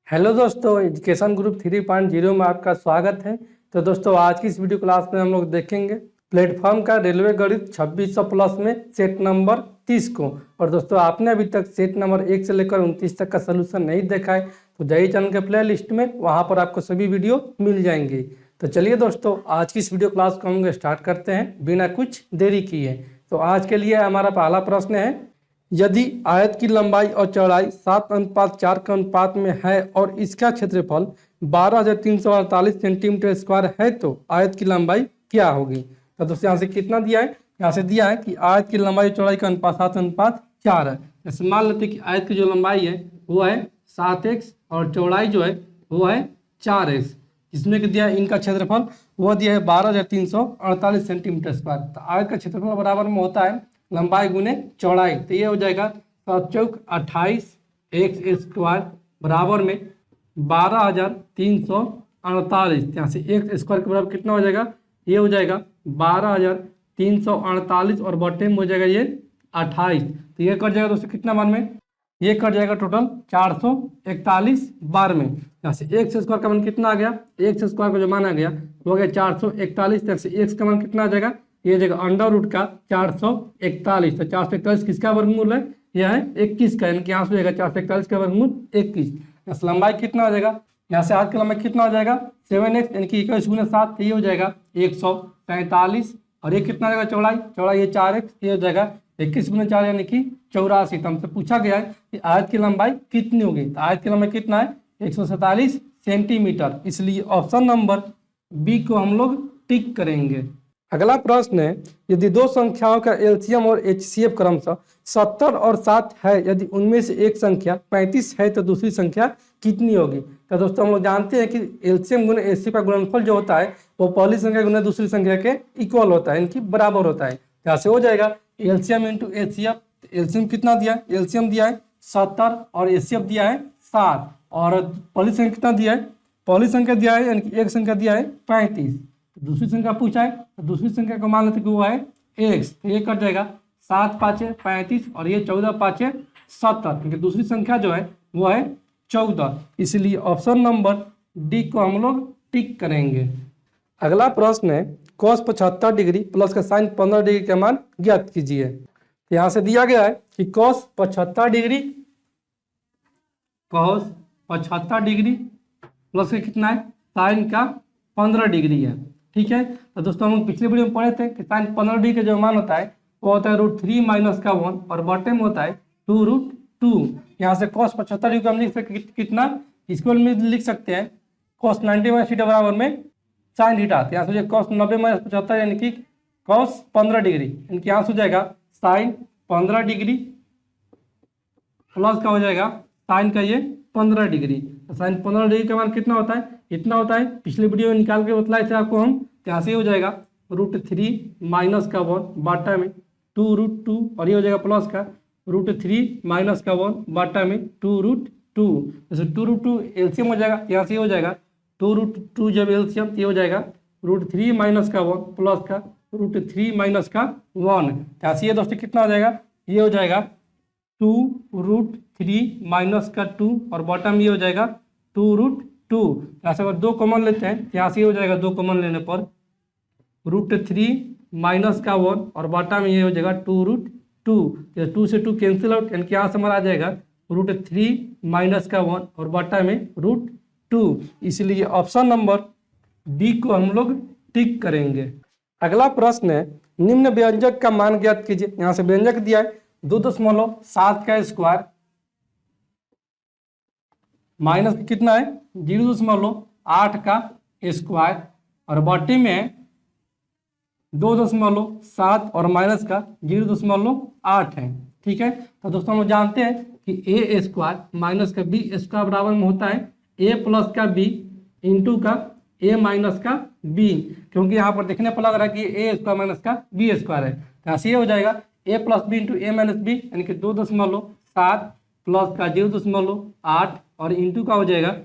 Hello दोस्तों, education group 3.0 में आपका स्वागत है। तो दोस्तों, आज की इस वीडियो क्लास में हम लोग देखेंगे प्लेटफॉर्म का रेलवे गणित 2600 प्लस में सेट नंबर 30 को। और दोस्तों, आपने अभी तक सेट नंबर 1 से लेकर 29 तक का सोल्यूशन नहीं देखा है तो जाइए चैनल के प्ले लिस्ट में, वहाँ पर आपको सभी वीडियो मिल जाएंगे। तो चलिए दोस्तों, आज की इस वीडियो क्लास को हम लोग स्टार्ट करते हैं बिना कुछ देरी किए। तो आज के लिए हमारा पहला प्रश्न है, यदि आयत की लंबाई और चौड़ाई 7:4 के अनुपात में है और इसका क्षेत्रफल 12,348 सेंटीमीटर स्क्वायर है तो आयत की लंबाई क्या होगी। तो दोस्तों, यहाँ से कितना दिया है, यहाँ से दिया है कि आयत की लंबाई चौड़ाई का अनुपात 7:4 है। जैसे मान लेते हैं कि आयत की जो लंबाई है वो है 7x और चौड़ाई जो है वो है 4x, जिसमें कि दिया है इनका क्षेत्रफल वो दिया है 12,348 सेंटीमीटर स्क्वायर। तो आयत का क्षेत्रफल बराबर में होता है लंबाई गुने चौड़ाई। तो ये हो जाएगा 7 चौक 28 x स्क्वायर बराबर में 12,348। यहाँ से x स्क्वायर के बराबर कितना हो जाएगा, ये हो जाएगा 12,348 और बटे में हो जाएगा ये 28। तो ये कट जाएगा दोस्तों कितना बार में, ये कट जाएगा टोटल 441 बार में। यहाँ से एक्स स्क्वायर का मान कितना आ गया, एक्स स्क्वायर का जो मान आ गया वो हो गया 441। यहाँ से एक्स का मान कितना आ जाएगा, ये जगह अंडर रूट का 441। तो 441 किसका वर्गमूल है, यह है 21 का, यानी कि यहाँ से जाएगा 441 का वर्गमूल 21। यहाँ से लंबाई कितना हो जाएगा, यहाँ से आज की लंबाई कितना हो जाएगा 7x, यानी कि 21 गुना 7, ये हो जाएगा 147। और ये कितना जाएगा चौड़ाई, चौड़ाई ये 4x, ये हो जाएगा 21 गुना 4 यानी कि 84। तो हमसे पूछा गया है कि आयत की लंबाई कितनी होगी। तो आयत की लंबाई कितना है 147 सेंटीमीटर, इसलिए ऑप्शन नंबर बी को हम लोग टिक करेंगे। अगला प्रश्न है, यदि दो संख्याओं का एलसीएम और एचसीएफ क्रमशः 70 और 7 है, यदि उनमें से एक संख्या 35 है तो दूसरी संख्या कितनी होगी। तो दोस्तों, हम लोग जानते हैं कि एलसीएम गुना एचसीएफ का गुणनफल जो होता है वो पहली संख्या गुना दूसरी संख्या के इक्वल होता है, इनकी बराबर होता है। यहाँ से हो जाएगा एलसीएम इंटू एचसीएफ। एलसीएम कितना दिया है, एलसीएम दिया है 70 और एचसीएफ दिया है 7, और पहली संख्या कितना दिया है, पहली संख्या दिया है यानी कि एक संख्या दिया है 35। दूसरी संख्या पूछा है तो दूसरी संख्या को मान लेते कि वो है x। तो ये कट जाएगा 7 5 35 और ये 14 5 70, क्योंकि दूसरी संख्या जो है वो है 14, इसलिए ऑप्शन नंबर डी को हम लोग टिक करेंगे। अगला प्रश्न है, cos 75 डिग्री प्लस का साइन 15 डिग्री का मान ज्ञात कीजिए। यहाँ से दिया गया है कि cos 75 डिग्री प्लस का कितना है, साइन का 15 डिग्री है। ठीक है, तो दोस्तों हम पिछले वीडियो में पढ़े थे कि साइन 15 डिग्री का जो मान होता है वो होता है √3 माइनस का 1 और बटे में होता है 2√2। यहाँ से cos 75 डिग्री को हम लिख सकते कितना, इसको हम लिख सकते हैं cos 90 माइनस थीटा बराबर में साइन थीटा। यहाँ से cos 90 माइनस 75 यानी कि cos 15 डिग्री, यानी कि यहाँ से हो जाएगा साइन 15 डिग्री प्लस का हो जाएगा साइन का ये 15 डिग्री। तो साइन 15 डिग्री का मान कितना होता है, इतना होता है। पिछले वीडियो में निकाल के बतलाए थे आपको हम। यहाँ से हो जाएगा √3 माइनस का 1 बाटा में 2√2 और ये हो जाएगा प्लस का √3 माइनस का 1 बाटा में 2√2। जैसे 2√2 एलसीएम हो जाएगा, यहाँ से हो जाएगा 2√2 जब एलसीएम ये हो जाएगा √3 माइनस का 1 प्लस का √3 माइनस का 1। यहाँ से ये दोस्तों कितना हो जाएगा, ये हो जाएगा 2√3 माइनस का 2 और बॉटम ये हो जाएगा 2√2। यहाँ से अगर 2 कॉमन लेते हैं, यहाँ से हो जाएगा 2 कॉमन लेने पर √3 माइनस का 1 और बॉटम में ये हो जाएगा 2√2। 2 से 2 कैंसिल आउट, यानी कि यहाँ से हमारा आ जाएगा √3 माइनस का 1 और बॉटम में √2, इसलिए ऑप्शन नंबर डी को हम लोग टिक करेंगे। अगला प्रश्न है, निम्न व्यंजक का मान ज्ञात कीजिए। यहाँ से व्यंजक दिया है 2.7 का स्क्वायर माइनस कितना है 0.8 का स्क्वायर और बटे में 2.7 और माइनस का 0.8 है। ठीक है, तो दोस्तों हम जानते हैं कि ए स्क्वायर माइनस का बी स्क्वायर बराबर में होता है ए प्लस का बी इंटू का ए माइनस का बी, क्योंकि यहाँ पर देखने पर लग रहा है कि ए स्क्वायर माइनस का बी स्क्वायर है। तो यहाँ से ये हो जाएगा ए प्लस बी इंटू ए माइनस बी, यानी कि 2.7 प्लस का 0.8 और इंटू का हो जाएगा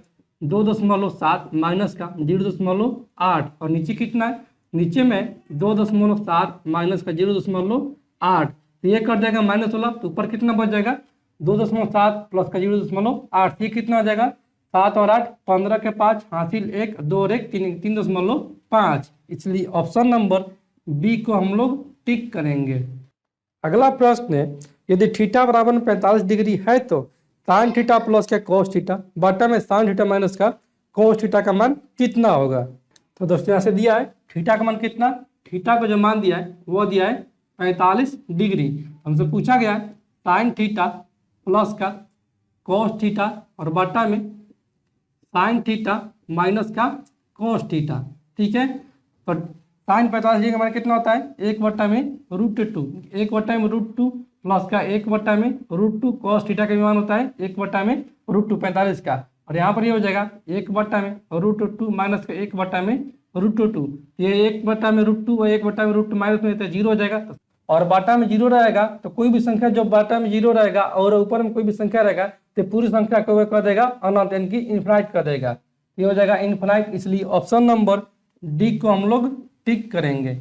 2.7 माइनस का 0.8 और नीचे कितना है, नीचे में 2.7 माइनस का 0.8। तो ये कट जाएगा माइनस वाला, तो ऊपर कितना बच जाएगा 2.7 प्लस का 0.8, ये कितना आ जाएगा 7 और 8 15 के 5 हासिल 1 2 और 1 3.5, इसलिए ऑप्शन नंबर बी को हम लोग टिक करेंगे। अगला प्रश्न है, यदि थीटा बराबर 45 डिग्री है तो साइन थीटा प्लस का कॉस थीटा बटा में साइन थीटा माइनस का कॉस थीटा का मान कितना होगा। तो दोस्तों यहाँ से दिया है थीटा का मान कितना, थीटा को जो मान दिया है वो दिया है 45 डिग्री। हमसे पूछा गया है साइन थीटा प्लस का कॉस थीटा और बटा में साइन थीटा माइनस का कॉस थीटा। ठीक है, तो साइन 45 डिग्री का मान कितना होता है 1/√2, 1/√2 प्लस का 1/√2 कॉस थीटा का मान होता है 1/√2 45 का, और यहाँ पर ये हो जाएगा 1/√2 माइनस का 1/√2, ये 1/√2 और 1/√2 माइनस में 0 हो जाएगा, और बाटा में 0 रहेगा तो कोई भी संख्या जो बाटा में 0 रहेगा और ऊपर में कोई भी संख्या रहेगा तो पूरी संख्या को वह कर देगा अनंत, यानी कि इनफिनाइट कर देगा, ये हो जाएगा इनफिनाइट, इसलिए ऑप्शन नंबर डी को हम लोग टिक करेंगे।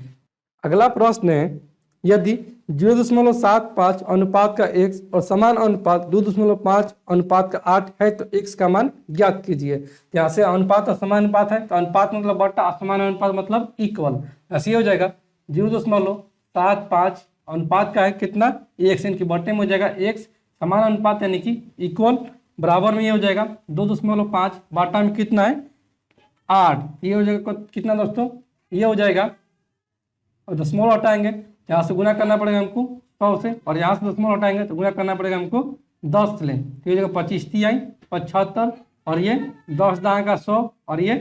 अगला प्रश्न है, यदि 0.75 अनुपात का x और समान अनुपात 2.5 अनुपात का 8 है तो x का मान ज्ञात कीजिए। यहाँ से अनुपात और समान अनुपात है तो अनुपात मतलब बट्टा, समान अनुपात मतलब इक्वल, ऐसे हो जाएगा 0.75 अनुपात का है कितना x, यानी कि बट्टे में हो जाएगा x, समान अनुपात यानी कि इक्वल, बराबर में ये हो जाएगा 2.5 बाटा में कितना है 8, ये हो जाएगा कितना दोस्तों, ये हो जाएगा, और दशमलव हटाएंगे यहाँ से गुना करना पड़ेगा हमको 100 से, और यहाँ से दशमलव हटाएंगे तो गुना करना पड़ेगा हमको 10 से, तो ये जगह 25 ती आई 75, और ये 10 दाएँ का 100, और ये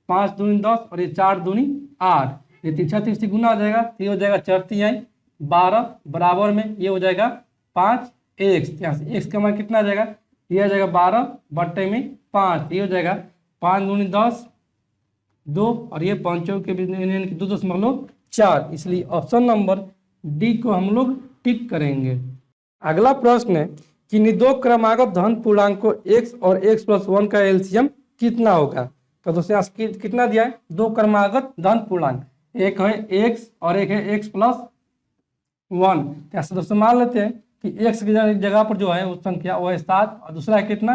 5 दूनी 10, और ये 4 दूनी 8, ये 3 गुना हो जाएगा, तो ये हो जाएगा 4 ती आई 12, बराबर में ये हो जाएगा 5x, यहाँ से x का मान कितना आ जाएगा, ये आ जाएगा 12 बट्टे में 5, ये हो जाएगा 5 दूनी 10 2, और ये 5 के 2.4, इसलिए ऑप्शन नंबर डी को हम लोग टिक करेंगे। अगला प्रश्न है कि दो क्रमागत धन पूर्णांकों x और x+1 का एलसीएम कितना होगा। तो दोस्तों यहाँ कितना दिया है, दो क्रमागत धन पूर्णांक, एक है x और एक है x+1। ऐसे दोस्तों मान लेते हैं कि x की जगह पर जो है उस संख्या वो है 7 और दूसरा है कितना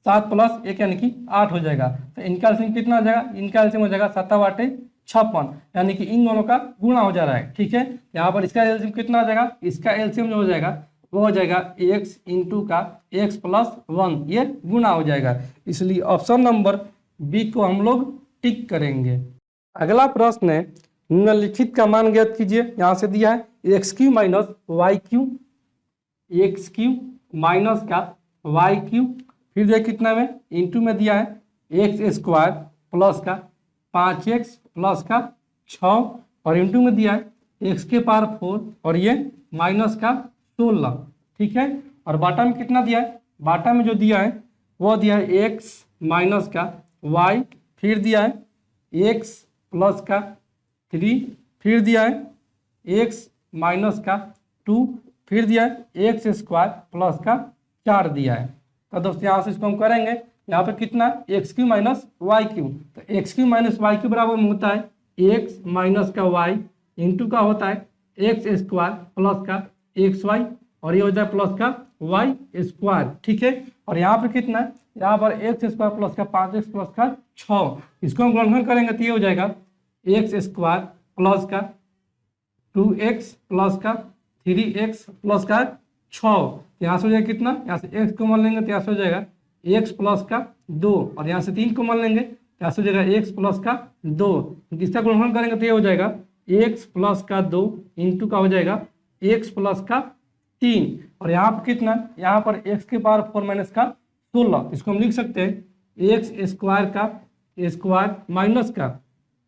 7 + 1 यानी कि 8 हो जाएगा, तो इनका एलसीएम कितना हो जाएगा, इनका एलसीएम हो जाएगा 7/56, यानी कि इन दोनों का गुणा हो जा रहा है। ठीक है, यहाँ पर इसका एलसीएम कितना हो जाएगा, इसका एलसीएम जो हो जाएगा वो हो जाएगा x इंटू का x+1, ये गुणा हो जाएगा, इसलिए ऑप्शन नंबर बी को हम लोग टिक करेंगे। अगला प्रश्न है, निम्नलिखित का मान ज्ञात कीजिए। यहाँ से दिया है x³ - y³, x³ माइनस का y³, फिर देखिए कितना में इंटू में दिया है x² प्लस का 5x प्लस का 6, और इंटू में दिया है x⁴ और ये माइनस का 16। ठीक है, और बाटा में कितना दिया है, बाटा में जो दिया है वो दिया है x माइनस का y, फिर दिया है x प्लस का 3, फिर दिया है x माइनस का 2, फिर दिया है x² प्लस का 4 दिया है। तो दोस्तों यहाँ से इसको हम करेंगे, यहाँ पर कितना x³ - y³, तो x³ - y³ बराबर में होता है x माइनस का y इंटू का होता है x² प्लस का xy, और ये हो जाए प्लस का y²। ठीक है, और यहाँ पर कितना है, यहाँ पर x² प्लस का 5x प्लस का 6, इसको हम गुणनखंड करेंगे तो ये हो जाएगा x² प्लस का 2x प्लस का 3x प्लस का 6, यहाँ से हो जाएगा कितना, यहाँ से x को मान लेंगे तो यहाँ से हो जाएगा x प्लस का 2, और यहाँ से 3 को मान लेंगे तो यहाँ से हो जाएगा x प्लस का 2, इसका गुणनखंड करेंगे तो ये हो जाएगा x प्लस का 2 इंटू का हो जाएगा x प्लस का 3, और यहाँ पर कितना, यहाँ पर x⁴ माइनस का 16, इसको हम लिख सकते हैं x² का स्क्वायर माइनस का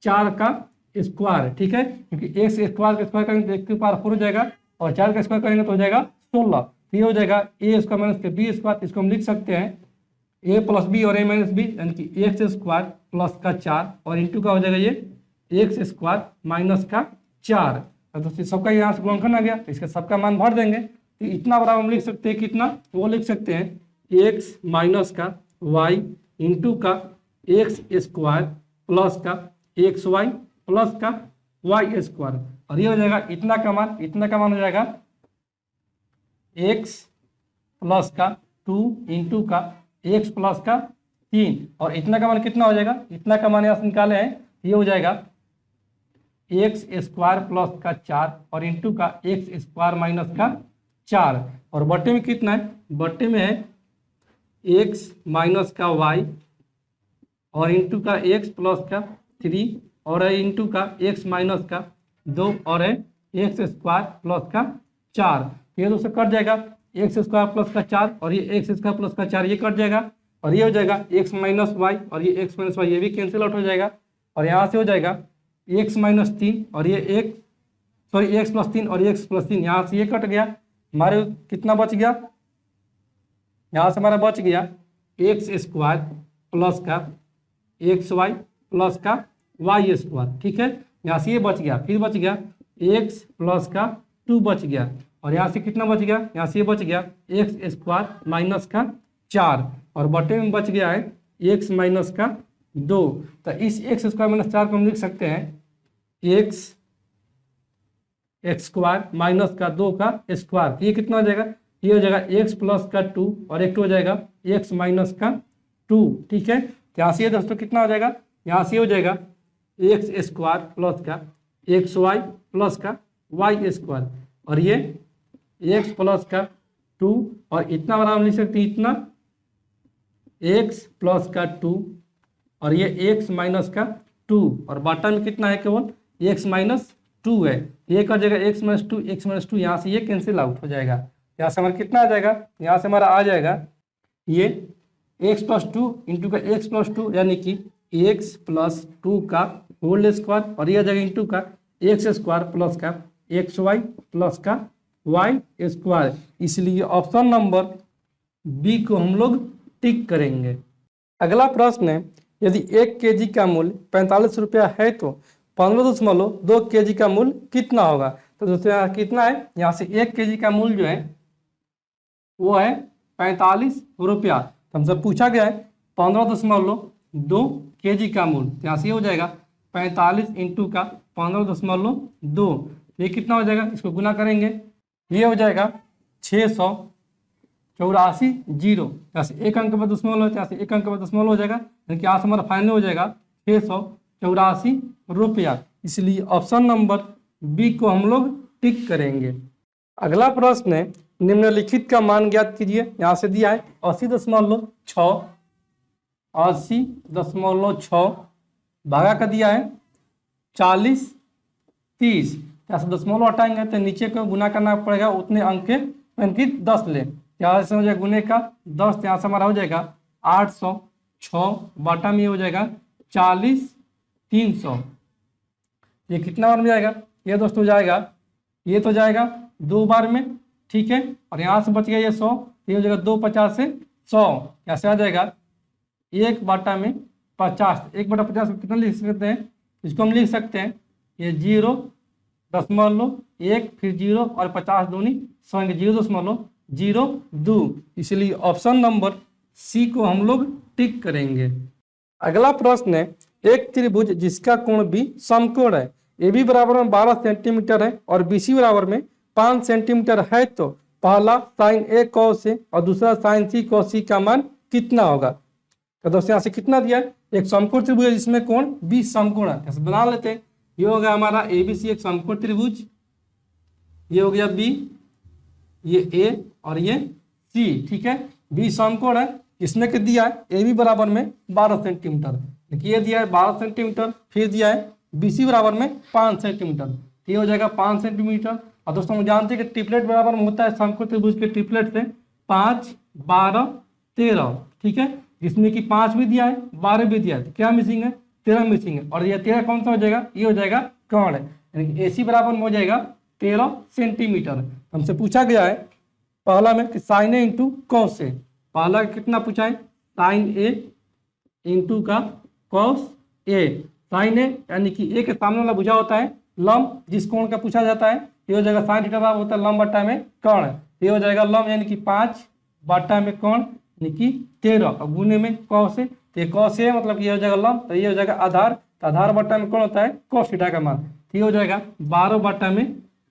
4 का स्क्वायर। ठीक है, क्योंकि x² का स्क्वायर करेंगे तो x⁴ हो जाएगा, और 4 का स्क्वायर करेंगे तो हो जाएगा 16, तो ये हो जाएगा a² माइनस का b², इसको हम लिख सकते हैं a + b और a - b, यानी कि x² प्लस का 4, और इंटू का हो जाएगा ये x² माइनस का 4। तो दोस्तों सबका यहाँ से गुणनखंड आ गया, तो इसका सबका मान भर देंगे, तो इतना बराबर हम लिख सकते हैं कितना, वो लिख सकते हैं x माइनस का y इंटू का x² प्लस का xy प्लस का y², और ये हो जाएगा इतना का मान हो जाएगा x प्लस का 2 इंटू का एक्स प्लस का 3 और इतना का मान कितना हो जाएगा, इतना का मान यहाँ से निकाले हैं, ये हो जाएगा एक्स स्क्वायर प्लस का 4 और इंटू का एक्स स्क्वायर माइनस का 4 और बट्टे में कितना है, बट्टे में है एक्स माइनस का वाई और इंटू का एक्स प्लस का 3 और है इंटू का एक्स माइनस का 2 और है एक्स स्क्वायर प्लस का 4। ये दोस्तों कट जाएगा, एक्स स्क्वायर प्लस का 4 और ये एक्स स्क्वायर प्लस का 4 ये कट जाएगा और ये हो जाएगा एक्स माइनस वाई और ये एक्स माइनस वाई ये भी कैंसिल आउट हो जाएगा और यहाँ से हो जाएगा एक्स माइनस 3 और ये एक्स प्लस 3 और एक्स प्लस 3 यहाँ से ये कट गया, हमारे कितना बच गया, यहाँ से हमारा बच गया एक्स स्क्वायर प्लस का एक्स वाई प्लस का वाई स्क्वायर। ठीक है, यहाँ से ये बच गया, फिर बच गया एक्स प्लस का 2 बच गया और यहाँ से कितना बच गया, यहाँ से ये बच गया एक्स स्क्वायर माइनस का 4 और बटे में बच गया है एक्स माइनस का 2। तो इस एक्स स्क्वायर माइनस 4 को हम लिख सकते हैं एक्स स्क्वायर माइनस का 2 का स्क्वायर। ये कितना हो जाएगा, ये हो जाएगा एक्स प्लस का 2 और एक हो जाएगा एक्स माइनस का 2। ठीक है, तो यहाँ से ये दोस्तों कितना हो जाएगा, यहाँ से हो जाएगा एक्स स्क्वायर प्लस का एक्स वाई प्लस का वाई स्क्वायर और ये एक्स प्लस का 2 और इतना बराबर लिख सकते हैं इतना एक्स प्लस का 2 और ये एक्स माइनस का 2 और बॉटम में कितना है, केवल एक्स माइनस 2 है। ये कर जाएगा एक्स माइनस 2 यहाँ से ये कैंसिल आउट हो जाएगा। यहाँ से हमारा कितना आ जाएगा, यहाँ से हमारा आ जाएगा ये एक्स प्लस 2 इंटू का एक्स प्लस 2 यानी कि एक्स प्लस 2 का होल स्क्वायर और ये आ जाएगा इंटू का एक्स स्क्वायर प्लस का एक्स वाई प्लस का वाई स्क्वायर। इसलिए ऑप्शन नंबर बी को हम लोग टिक करेंगे। अगला प्रश्न है, यदि 1 kg का मूल्य 45 रुपया है तो 15.2 kg का मूल्य कितना होगा। तो दोस्तों यहाँ कितना है, यहाँ से 1 kg का मूल्य जो है वो है 45 रुपया। तो हमसे पूछा गया है 15.2 kg का मूल्य, तो यहाँ से ये हो जाएगा 45 इंटू का 15.2। ये कितना हो जाएगा, इसको गुना करेंगे, ये हो जाएगा 684 जीरो, यहाँ से एक अंक पर दशमलव हो, यहाँ से एक अंक पर दशमलव हो जाएगा, यानी कि यहाँ से हमारा फाइनल हो जाएगा 684 रुपया। इसलिए ऑप्शन नंबर बी को हम लोग टिक करेंगे। अगला प्रश्न है, निम्नलिखित का मान ज्ञात कीजिए। यहाँ से दिया है 80.6, 80.6 भागा का दिया है 40, 30। यहाँ से दशमलव हटाएंगे तो नीचे को गुना करना पड़ेगा उतने अंक के, यानी कि 10 ले, यहाँ से हो जाएगा गुने का 10, यहाँ से हमारा हो जाएगा 806 बटा में हो जाएगा 40, 300। ये कितना बार में जाएगा, ये दोस्तों जाएगा, ये तो जाएगा 2 बार में। ठीक है, और यहाँ से बच गया ये 100, ये हो जाएगा 2 50 से 100, यहाँ से आ जाएगा 1 बटा में 50। 1 बटा 50 को कितना लिख सकते हैं, इसको हम लिख सकते हैं ये 0.1 फिर 0 और 50 दूनी 100, 0.02। इसलिए ऑप्शन नंबर सी को हम लोग टिक करेंगे। अगला प्रश्न है, एक त्रिभुज जिसका कोण बी समकोण है, ए बी बराबर में 12 सेंटीमीटर है और बी सी बराबर में 5 सेंटीमीटर है, तो पहला साइन ए कॉस ए और दूसरा साइन सी कॉस सी का मान कितना होगा। तो दोस्तों यहाँ से कितना दिया है, एक समकोण त्रिभुज है जिसमें कोण बी समकोण है, कैसे बना लेते हैं। ये हो गया हमारा ए बी सी एक समकोण त्रिभुज, ये हो गया बी, ये ए और ये सी। ठीक है, बी समकोण है, इसमें के दिया है ए बी बराबर में 12 सेंटीमीटर, देखिए ये दिया है 12 सेंटीमीटर, फिर दिया है बी सी बराबर में 5 सेंटीमीटर, ये हो जाएगा 5 सेंटीमीटर। और दोस्तों हम जानते हैं कि ट्रिपलेट बराबर में होता है समकोण त्रिभुज के ट्रिपलेट से 5, 12, 13। ठीक है, जिसमें कि 5 भी दिया है 12 भी दिया है, तो क्या मिसिंग है, 13 मिसिंग है। और ये 13 कौन सा हो जाएगा, ये हो जाएगा कोण है, यानी कि ए सी बराबर में हो जाएगा 13 सेंटीमीटर। हमसे पूछा गया है पहला में कि sign A into cos A, पहला कितना पूछा है, साइन ए इंटू का कॉस ए। साइन ए यानी कि ए के सामने वाला भुजा होता है लंब, जिस कोण का पूछा जाता है, ये हो जाएगा साइन थीटा बराबर होता है लंब बट्टा में कोण, ये हो जाएगा लंब यानी कि 5 बट्टा में कोण यानी कि 13 और गुने में कॉस ए, तो ये कॉस ए मतलब ये हो जाएगा लंब, तो ये हो जाएगा आधार, तो आधार बट्टा में कोण होता है कॉस थीटा का मान, तो ये हो जाएगा 12 बट्टा में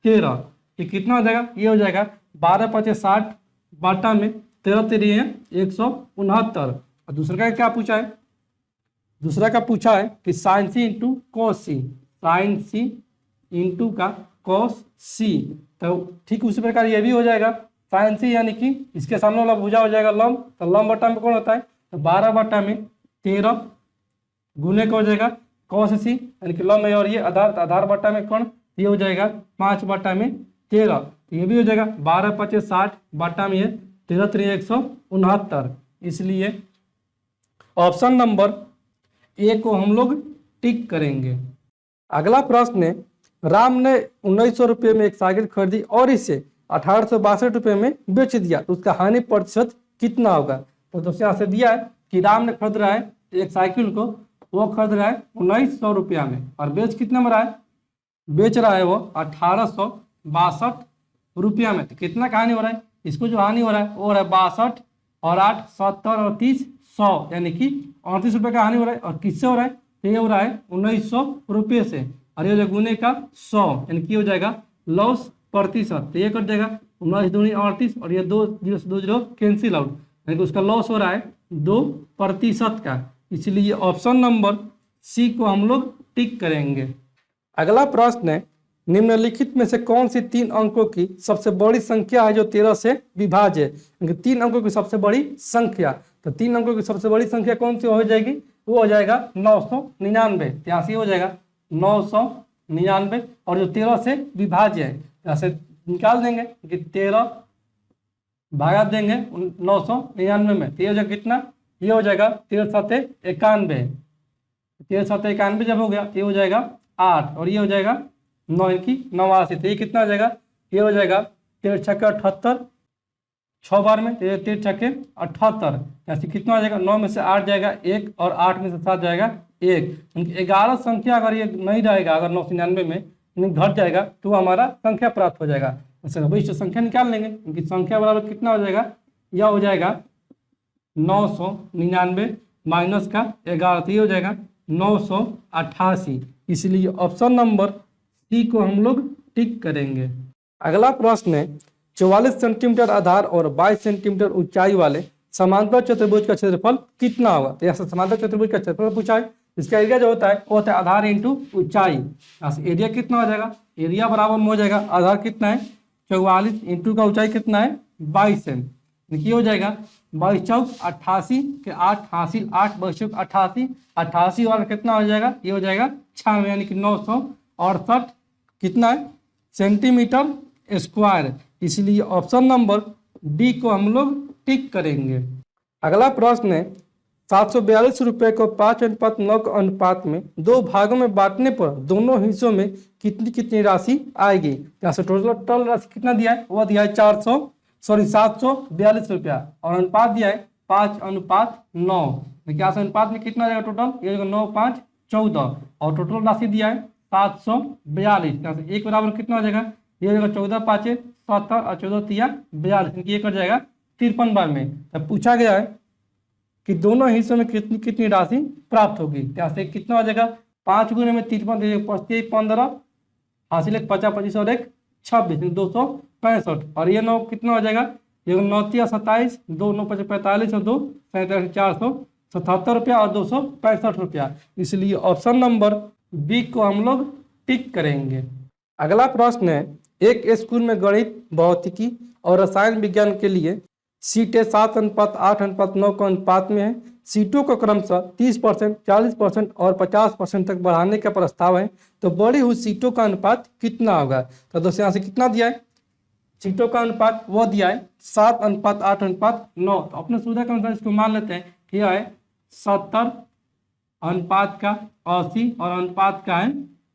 13। ये कितना हो जाएगा, ये हो जाएगा 12 × 5 = 60 बट्टा में 13 3 169। और दूसरा का क्या पूछा है, दूसरा का पूछा है कि साइन सी इंटू कॉस सी, साइन सी इंटू का कॉस सी। तो ठीक उसी प्रकार ये भी हो जाएगा, साइन सी यानी कि इसके सामने वाला भुजा हो जाएगा लंब, तो लंब बट्टा में कौन होता है, तो 12 बट्टा में 13 गुने का हो जाएगा कॉस सी यानी कि लंब है, और ये आधार, आधार बट्टा में कौन, ये हो जाएगा 5 बट्टा में 13, तो ये भी हो जाएगा 12 5 60 बट्टा में ये 13 3 169। इसलिए ऑप्शन नंबर ए को हम लोग टिक करेंगे। अगला प्रश्न है, राम ने 1900 रुपये में एक साइकिल खरीदी और इसे 1862 रुपये में बेच दिया, तो उसका हानि प्रतिशत कितना होगा। तो दोस्तों यहाँ से दिया है कि राम ने खरीद रहा है एक साइकिल को, वो खरीद रहा है 1900 रुपया में और बेच कितने में रहा है, बेच रहा है वो 1862 रुपया में। तो कितना का हानि हो रहा है, इसको जो हानि हो रहा है वो हो रहा है 62 और 8 70 और 30 100, यानी कि 38 रुपये का हानि हो रहा है। और किससे हो रहा है, तो ये हो रहा है 1900 रुपये से, और ये जो गुने का 100 यानी कि हो जाएगा लॉस प्रतिशत। तो ये कट जाएगा 19 दूनी 38 और ये 2 0 से 2 0 कैंसिल आउट, यानी कि उसका लॉस हो रहा है 2% का। इसलिए ऑप्शन नंबर सी को हम लोग टिक करेंगे। अगला प्रश्न है, निम्नलिखित में से कौन सी 3 अंकों की सबसे बड़ी संख्या है जो 13 से विभाज्य है। 3 अंकों की सबसे बड़ी संख्या, तो 3 अंकों की सबसे बड़ी संख्या कौन सी हो जाएगी, वो हो जाएगा 999। यहाँ से हो जाएगा 999 और जो 13 से विभाज्य है, यहाँ से निकाल देंगे कि 13 भागा देंगे 999 में, तो ये हो जाएगा कितना, ये हो जाएगा 13 7 91, 13 7 91 जब हो गया तो ये हो जाएगा 8 और ये हो जाएगा 9 की 89, तो ये कितना हो जाएगा, ये हो जाएगा 13 6 78, 6 बार में 13 6 78, ऐसे कितना हो जाएगा, 9 में से 8 जाएगा 1 और 8 में से 7 जाएगा 1, 11 संख्या अगर ये नहीं रहेगा, अगर 999 में घट जाएगा तो हमारा संख्या प्राप्त हो जाएगा। वैसे संख्या निकाल लेंगे, उनकी संख्या बराबर कितना हो जाएगा, यह हो जाएगा 999 माइनस का 11, तो ये हो जाएगा 988। इसलिए ऑप्शन नंबर सी को हम लोग टिक करेंगे। अगला प्रश्न है, 44 सेंटीमीटर आधार और 22 सेंटीमीटर ऊंचाई वाले समांतर चतुर्भुज का क्षेत्रफल कितना होगा। तो यहाँ से समांतर चतुर्भुज का क्षेत्रफल पूछा है, इसका एरिया जो होता है वो होता है आधार इंटू ऊंचाई। यहाँ से एरिया कितना हो जाएगा, एरिया बराबर में हो जाएगा आधार कितना है 44 इंटू का ऊंचाई कितना है 22 है, देखिए हो जाएगा 22 चौक 88 के 8 हासिल 8 22 चौक 88, 88 वाला कितना हो जाएगा, ये हो जाएगा 96, यानी कि 968 कितना है सेंटीमीटर स्क्वायर। इसलिए ऑप्शन नंबर डी को हम लोग टिक करेंगे। अगला प्रश्न है, 742 रुपये को 5:9 के अनुपात में 2 भागों में बांटने पर दोनों हिस्सों में कितनी कितनी राशि आएगी। यहाँ से टोटल राशि कितना दिया है, वो दिया है 742 रुपया और अनुपात दिया है 5:9। क्या अनुपात में कितना जाएगा टोटल, ये 9 5 14 और टोटल राशि दिया है 742। यहाँ से एक बराबर कितना हो जाएगा, ये हो जाएगा 14 5 70 और 14 3 42, ये कट जाएगा 53 बार में। तब पूछा गया है कि दोनों हिस्सों में कितनी कितनी राशि प्राप्त होगी। यहाँ से कितना हो जाएगा, 5 गुने में 53 15 हासिल 50 25 और 1 26 265 और ये 9 कितना हो जाएगा, ये 9 27 2 9 45 और 2 37 477 रुपया और 265 रुपया। इसलिए ऑप्शन नंबर बी को हम लोग टिक करेंगे। अगला प्रश्न है, एक स्कूल में गणित भौतिकी और रसायन विज्ञान के लिए सीटें 7:8:9 के अनुपात में है। सीटों का क्रमशः 30%, 40% और 50% तक बढ़ाने का प्रस्ताव है, तो बढ़ी हुई सीटों का अनुपात कितना होगा। तो दोस्तों यहाँ से कितना दिया है, सीटों का अनुपात वो दिया है 7:8:9। तो अपने सुविधा के अनुसार इसको मान लेते हैं कि यह है 70 अनुपात का 80 और अनुपात का है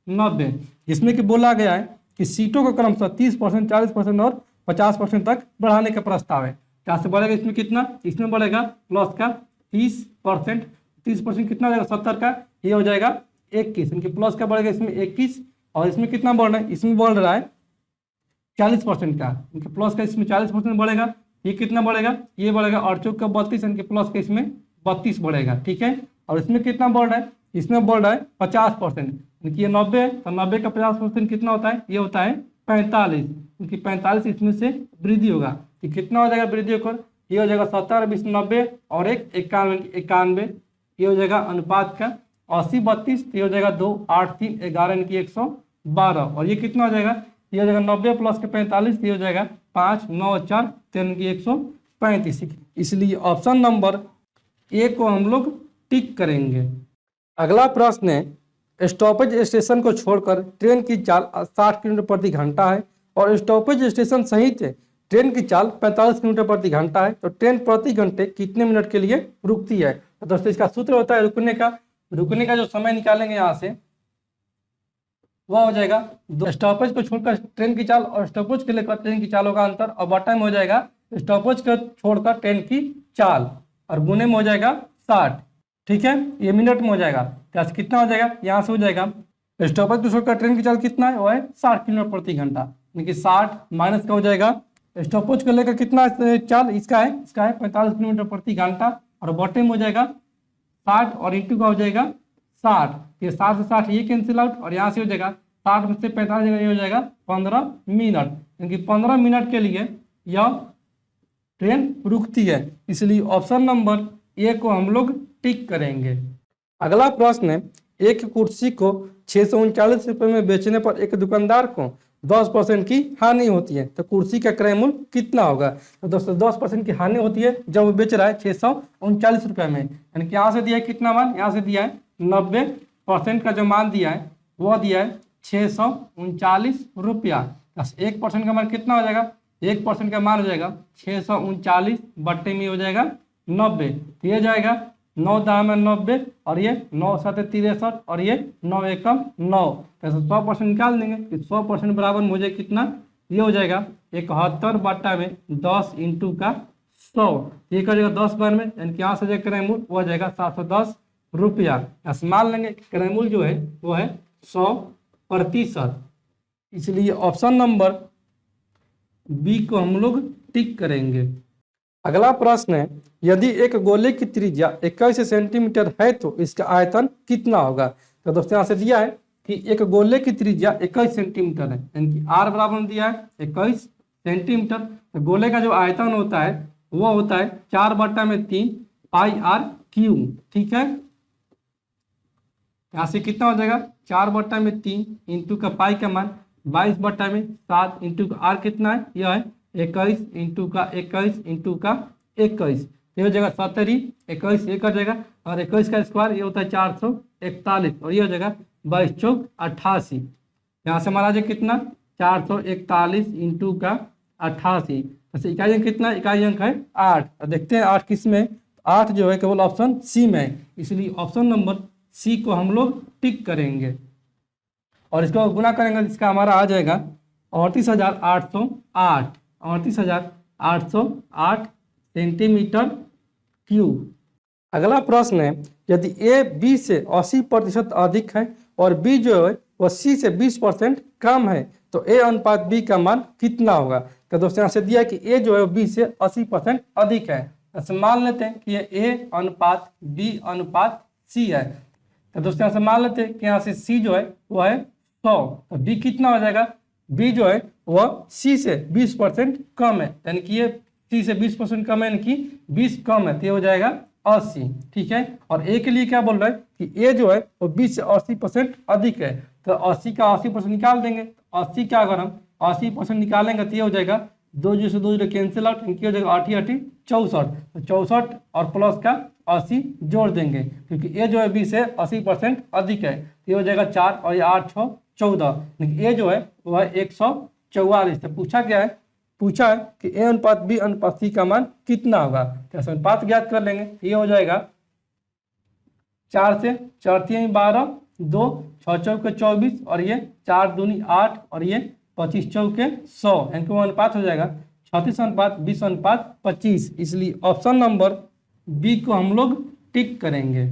90, जिसमें कि बोला गया है कि सीटों का क्रमशः 30%, 40% और 50% तक बढ़ाने का प्रस्ताव है। क्या से बढ़ेगा, इसमें कितना, इसमें बढ़ेगा प्लस का 30%, 30% कितना हो जाएगा 70 का, ये हो जाएगा 21, इनके प्लस का बढ़ेगा इसमें 21 और इसमें कितना बढ़ रहा है, इसमें बढ़ रहा है 40% का, इनके प्लस का इसमें 40% बढ़ेगा, ये कितना बढ़ेगा, ये बढ़ेगा 8 चौक का 32, इनके प्लस का इसमें 32 बढ़ेगा, ठीक है। और इसमें कितना बढ़ रहा है, इसमें बढ़ रहा है 50%, इनकी ये 90 है तो 90 का 50% कितना होता है, ये होता है 45, इनकी 45 इसमें से वृद्धि होगा, ये कितना हो जाएगा वृद्धि होकर, ये हो जाएगा 70 20 90 और एक 91, ये हो जाएगा अनुपात का 80 32, ये हो जाएगा 2 8 3 11 इनकी 112 और ये कितना हो जाएगा, ये हो जाएगा 90 प्लस के 45, ये हो जाएगा 5 9 4 3 की 135। इसलिए ऑप्शन नंबर ए को हम लोग टिक करेंगे। अगला प्रश्न है स्टॉपेज स्टेशन को छोड़कर ट्रेन की चाल 60 किलोमीटर प्रति घंटा है और स्टॉपेज स्टेशन सहित ट्रेन की चाल 45 किलोमीटर प्रति घंटा है, तो ट्रेन प्रति घंटे कितने मिनट के लिए रुकती है। तो दोस्तों इसका सूत्र होता है रुकने का जो समय निकालेंगे यहाँ से वह हो जाएगा स्टॉपेज को छोड़कर ट्रेन की चाल और स्टॉपेज के लेकर ट्रेन की चालों का अंतर और बटा में हो जाएगा स्टॉपेज को छोड़कर ट्रेन की चाल और गुने में हो जाएगा 60। ठीक है, ये मिनट में हो जाएगा। तो कितना हो जाएगा, यहाँ से हो जाएगा स्टॉपेज को छोड़कर ट्रेन की चाल कितना है, वो है 60 किलोमीटर प्रति घंटा, यानी कि 60 माइनस का हो जाएगा स्टॉपेज को लेकर कितना चाल इसका है 45 किलोमीटर प्रति घंटा और बटे में हो जाएगा 60 और इंटू का हो जाएगा 60। ये 60 से 60 ये कैंसिल आउट और यहाँ से हो जाएगा 60 में से 45 ये हो जाएगा 15 मिनट, यानी कि 15 मिनट के लिए यह ट्रेन रुकती है। इसलिए ऑप्शन नंबर ए को हम लोग टिक करेंगे। अगला प्रश्न है एक कुर्सी को 639 रुपये में बेचने पर एक दुकानदार को 10% की हानि होती है, तो कुर्सी का क्रय मूल्य कितना होगा। तो दोस्तों 10% की हानि होती है जब वो बेच रहा है 639 रुपये में, यानी कि यहाँ से दिया है कितना मान, यहाँ से दिया है 90% का जो मान दिया है वह दिया है 639 रुपया। 1% का मान कितना हो जाएगा, 1% का मान हो जाएगा 639 बट्टे में हो जाएगा 90, तो ये जाएगा 9 दाम 90 और ये 9 7 63 और ये 9 एकम 9, तो 100% निकाल देंगे। 100% बराबर में हो जाए कितना, ये हो जाएगा 71 बट्टा में 10 इंटू का 100, ये कर जाएगा 10 बार में, यानी कि यहाँ से जो क्रय मूल्य वो हो जाएगा 710 रुपया। मान लेंगे क्रय मूल्य जो है वो है 100%। इसलिए ऑप्शन नंबर बी को हम लोग टिक करेंगे। अगला प्रश्न है यदि एक गोले की त्रिज्या 21 सेंटीमीटर है तो इसका आयतन कितना होगा। तो दोस्तों यहाँ से दिया है कि एक गोले की त्रिज्या 21 सेंटीमीटर है, यानी कि आर बराबर दिया है 21 सेंटीमीटर। तो गोले का जो आयतन होता है वो होता है 4/3 पाई आर क्यू। ठीक है, यहाँ से कितना हो जाएगा 4/3 इंटू का पाई का मान 22/7 इंटू का आर कितना है, यह है 21 इंटू का 21 इंटू का 21, ये हो जाएगा 70 21 ये कर जाएगा और 21 का स्क्वायर ये होता है 441 और ये हो जाएगा 22 चौक 88। यहाँ से हमारा जो कितना 441 इंटू का 88, वैसे इकाई अंक कितना, इकाई अंक है 8 और देखते हैं 8 किस में, 8 जो है केवल ऑप्शन सी में है। इसलिए ऑप्शन नंबर सी को हम लोग टिक करेंगे और इसको गुना करेंगे, इसका हमारा आ जाएगा 38,808 सेंटीमीटर क्यूब। अगला प्रश्न है यदि ए बी से 80% अधिक है और बी जो है वह सी से 20% कम है तो ए अनुपात बी का मान कितना होगा। तो दोस्तों यहाँ से दिया कि ए जो है बी से 80% अधिक है, तो मान लेते हैं कि ये ए अनुपात बी अनुपात सी है। तो दोस्तों यहाँ से मान लेते हैं कि यहाँ से सी जो है वो है 100, तो बी कितना हो जाएगा, बी जो है वह सी से 20% कम है, यानी कि ये सी से 20% कम है, यानी कि 20 कम है, तो ये हो जाएगा 80। ठीक है, और ए के लिए क्या बोल रहा है कि ए जो है वो 20 से 80% अधिक है, तो 80 का 80% निकाल देंगे। 80 का अगर हम 80% निकालेंगे तो ये हो जाएगा 2 0 से 2 0 कैंसिल आउट, इनकी हो जाएगा 8 8 64, तो 64 और प्लस का 80 जोड़ देंगे क्योंकि ए जो है बी से 80% अधिक है, तो ये हो जाएगा 4 और ये 8 6 14, लेकिन ए जो है वह है 144। तो पूछा क्या है, पूछा है कि ए अनुपात बी अनुपात सी का मान कितना होगा। तो अनुपात ज्ञात कर लेंगे, ये हो जाएगा 4 से 4 3 12 2 6 चौके 24 और ये 4 दूनी 8 और ये 25 चौके 100, इनको अनुपात हो जाएगा 36:20:25। इसलिए ऑप्शन नंबर बी को हम लोग टिक करेंगे।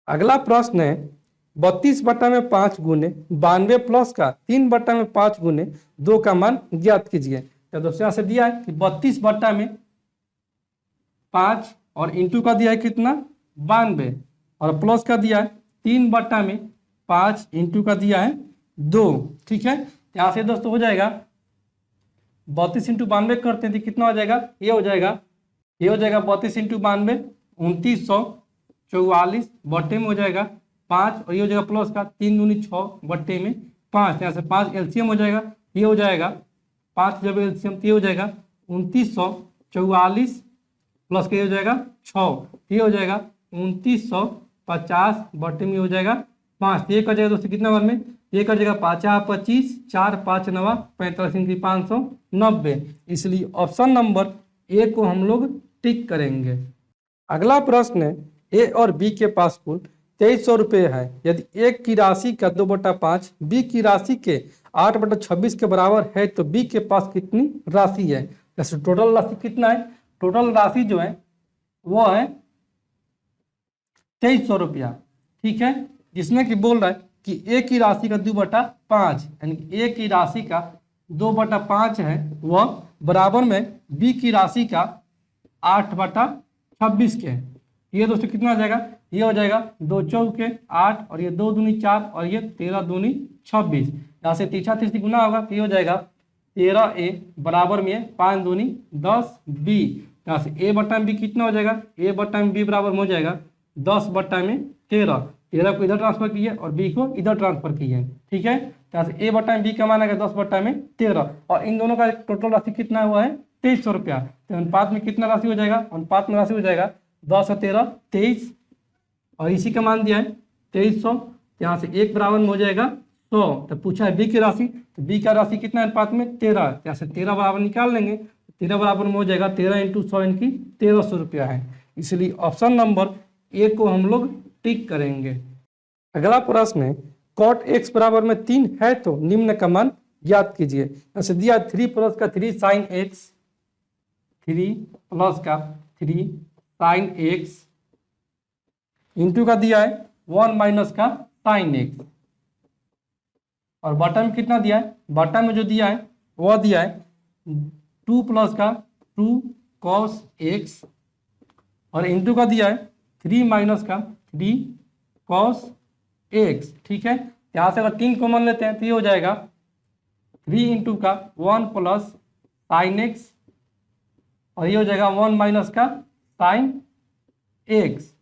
अगला प्रश्न है 32/5 गुने 92 प्लस का 3/5 गुने 2 का मान ज्ञात कीजिए। तो दोस्तों यहाँ से दिया है कि 32/5 और इंटू का दिया है कितना 92 और प्लस का दिया है 3/5 इंटू का दिया है 2। ठीक है, यहाँ से दोस्तों हो जाएगा 32 इंटू 92 करते हैं तो कितना हो जाएगा, ये हो जाएगा ये हो जाएगा 32 इंटू 92 2944 बट्टे में हो जाएगा 5 और ये हो जाएगा प्लस का 3 दूनी 6 बट्टे में 5, यहाँ से 5 एलसीएम हो जाएगा, ये हो जाएगा 5 जब एलसीएम तो ये हो जाएगा 2944 प्लस के हो जाएगा 6, ये हो जाएगा 2950 बट्टे में हो जाएगा 5। ये कर जाएगा दोस्तों कितना बार में, ये कर जाएगा 5 25 4 5 9 45 590, इसलिए ऑप्शन नंबर ए को हम लोग टिक करेंगे। अगला प्रश्न है, ए और बी के पास कुल 2300 रुपये है। यदि ए की राशि का 2/5 बी की राशि के 8/26 के बराबर है तो बी के पास कितनी राशि है। जैसे टोटल राशि कितना है, टोटल राशि जो है वो है 2300 रुपया, ठीक है, जिसमें कि बोल रहा है कि ए की राशि का 2/5 यानी ए की राशि का 2/5 है वह बराबर में बी की राशि का 8/26 के है। ये दोस्तों कितना हो जाएगा, ये हो जाएगा 2 चौके 8 और ये 2 दूनी 4 और ये 13 दूनी 26, यहाँ से तीसरा तीसरी गुना होगा तो ये हो जाएगा 13a बराबर में 5 दूनी 10b, यहाँ से a बट्टा में b कितना हो जाएगा, a बट्टा में b बराबर में हो जाएगा 10 बट्टा में 13, 13 को इधर ट्रांसफर किए और b को इधर ट्रांसफर किए, ठीक है, यहाँ से a बट्टा में b का मान आएगा 10 बट्टा में 13 और इन दोनों का टोटल राशि कितना हुआ है 2300 रुपया। तो अनुपात में कितना राशि हो जाएगा, अनुपात में राशि हो जाएगा 10 और 13 23 और इसी का मान दिया है 2300, यहाँ से 1 बराबर में हो जाएगा 100। तो पूछा है बी की राशि, तो बी का राशि कितना अनुपात में 13, यहाँ से 13 बराबर निकाल लेंगे, 13 बराबर में हो जाएगा 13 इंटू 100 इनकी 1300 रुपया है, इसलिए ऑप्शन नंबर ए को हम लोग टिक करेंगे। अगला प्रश्न है, कॉट एक्स बराबर में 3 है तो निम्न का मान ज्ञात कीजिए। जैसे दिया 3 प्लस का 3 साइन एक्स, 3 प्लस का 3 साइन एक्स इंटू का दिया है 1 माइनस का साइन एक्स और बटन में कितना दिया है, बटन में जो दिया है वह दिया है 2 प्लस का 2 कॉस एक्स और इंटू का दिया है 3 माइनस का 3 कॉस एक्स, ठीक है। यहाँ से अगर 3 कॉमन लेते हैं तो ये हो जाएगा 3 इंटू का 1 प्लस साइन एक्स और ये हो जाएगा 1 माइनस का साइन एक्स,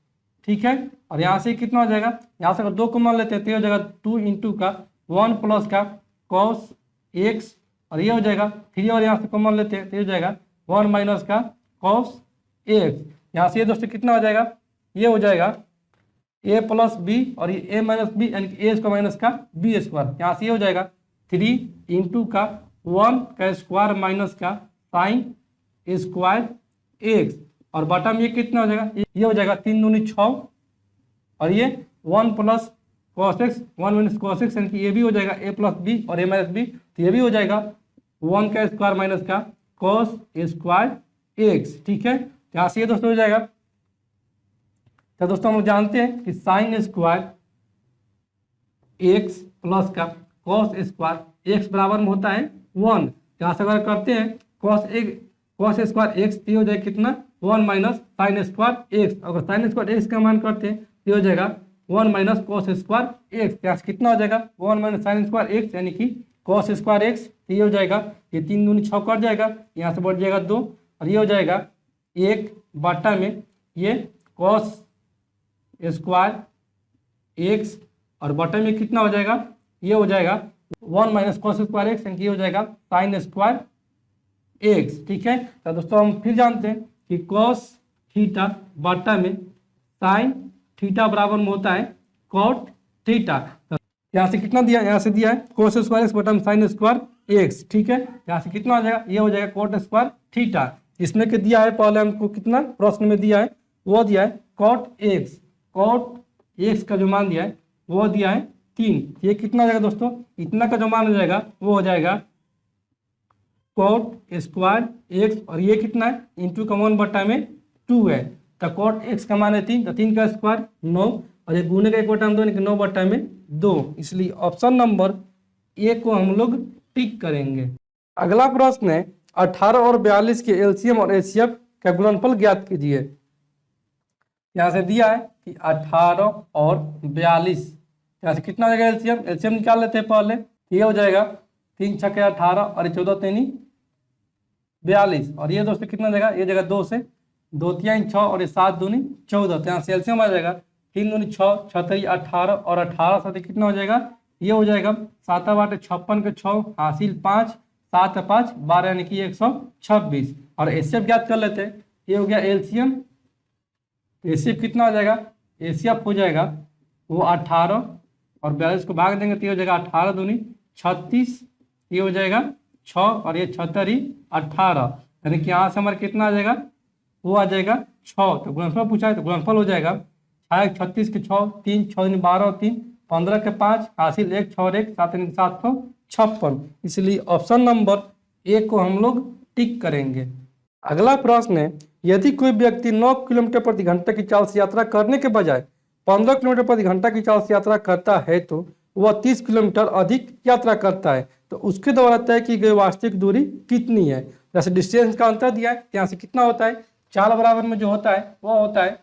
ठीक है। और यहाँ से कितना हो जाएगा, यहाँ से अगर 2 कॉमन लेते हैं तो ये हो जाएगा 2 इंटू का 1 प्लस का कॉस एक्स और ये हो जाएगा 3 और यहाँ से कॉमन लेते हैं तो ये हो जाएगा 1 माइनस का कॉस एक्स। यहाँ से ये दोस्तों कितना हो जाएगा, ये हो जाएगा a प्लस बी और ये a माइनस बी यानी कि a स्क्वायर माइनस का बी स्क्वायर। यहाँ से ये हो जाएगा 3 इंटू का 1 का स्क्वायर माइनस का साइन स्क्वायर एक्स और बटा में ये कितना हो जाएगा, ये हो जाएगा 3 दूनी 6 और ये 1 plus cos x 1 minus cos x यानी कि ये भी हो जाएगा a प्लस बी और a माइनस बी, तो ये भी हो जाएगा 1 का स्क्वायर माइनस का कॉस स्क्वायर एक्स, ठीक है। यहाँ से ये दोस्तों हो जाएगा, तो दोस्तों हम लोग जानते हैं कि साइन स्क्वायर एक्स प्लस का कॉस स्क्वायर एक्स बराबर में होता है 1। यहाँ से अगर करते हैं कॉस स्क्वायर एक्स तो हो जाएगा कितना 1 माइनस साइन स्क्वायर एक्स, अगर साइन स्क्वायर एक्स का मान करते हैं तो हो जाएगा 1 माइनस कॉस स्क्वायर एक्स, यहाँ से कितना हो जाएगा 1 माइनस साइन स्क्वायर एक्स यानी कि कॉस स्क्वायर एक्स, तो ये हो जाएगा ये 3 दूनी 6 कट जाएगा, यहाँ से बढ़ जाएगा 2 और ये हो जाएगा 1 बटा में ये कॉस स्क्वायर एक्स और बटन में कितना हो जाएगा, ये हो जाएगा 1 माइनस कॉस स्क्वायर एक्स यानी कि ये हो जाएगा साइन स्क्वायर एक्स, ठीक है। तो दोस्तों हम फिर जानते हैं कि कॉस थीटा बटा में साइन थीटा बराबर में होता है कॉट थीटा। यहाँ से कितना दिया, यहाँ से दिया है कॉस स्क्वायर एक्स बटा में साइन स्क्वायर एक्स, ठीक है। यहाँ से कितना हो जाएगा, ये हो जाएगा कॉट स्क्वायर थीटा, इसमें के दिया है पहले हमको कितना प्रश्न में दिया है, वो दिया है कॉट एक्स, कॉट एक्स का जो मान दिया है वो दिया है 3, ये कितना हो जाएगा दोस्तों, इतना का जो मान हो जाएगा वो हो जाएगा कॉट स्क्वायर एक्स और ये कितना है इंटू का 1 बटा में 2 है, तो कॉट एक्स का मान है 3, तो 3 का स्क्वायर 9 और ये गुने का 1 बटा में 2 यानी कि 9 बटा में 2, इसलिए ऑप्शन नंबर ए को हम लोग टिक करेंगे। अगला प्रश्न है 18 और 42 के एलसीएम और एचसीएफ का गुणनफल ज्ञात कीजिए। यहाँ से दिया है कि 18 और 42, यहाँ से कितना हो जाएगा एलसीएम, एलसीएम निकाल लेते हैं पहले, ये हो जाएगा 3 छक्के 18 और 14 तेनी 42 और ये दोस्तों कितना हो जाएगा, ये जगह 2 से 2 तिहाई 6 और ये 7 दूनी 14, तो यहाँ से एलसीएम आ जाएगा 3 दूनी 6, 6 3 18 और 18 साथ कितना हो जाएगा, ये हो जाएगा 7 8 56 के 6 हासिल 5, 7 5 12 यानी कि 126। और एचसीएफ ज्ञात कर लेते हैं, ये हो गया एलसीएम। एचसीएफ कितना हो जाएगा, एचसीएफ हो जाएगा वो 18 और 42 को भाग देंगे तो ये हो जाएगा 18 दूनी 36, ये हो जाएगा 6 और ये 6 3 18, यानी कि यहाँ से हमारा कितना आ जाएगा, वो आ जाएगा 6। तो गुणनफल पूछा है तो गुणनफल हो जाएगा 6 36 के 6 3 6 दूनी 12 और 3 15 के 5 हासिल 1 6 और 1 7 यानी 756। इसलिए ऑप्शन नंबर ए को हम लोग टिक करेंगे। अगला प्रश्न है, यदि कोई व्यक्ति 9 किलोमीटर प्रति घंटे की चाल से यात्रा करने के बजाय 15 किलोमीटर प्रति घंटा की चाल से यात्रा करता है तो वह 30 किलोमीटर अधिक यात्रा करता है, तो उसके द्वारा तय की गई वास्तविक दूरी कितनी है। जैसे डिस्टेंस का अंतर दिया है, यहाँ से कितना होता है, चाल बराबर में जो होता है वो होता है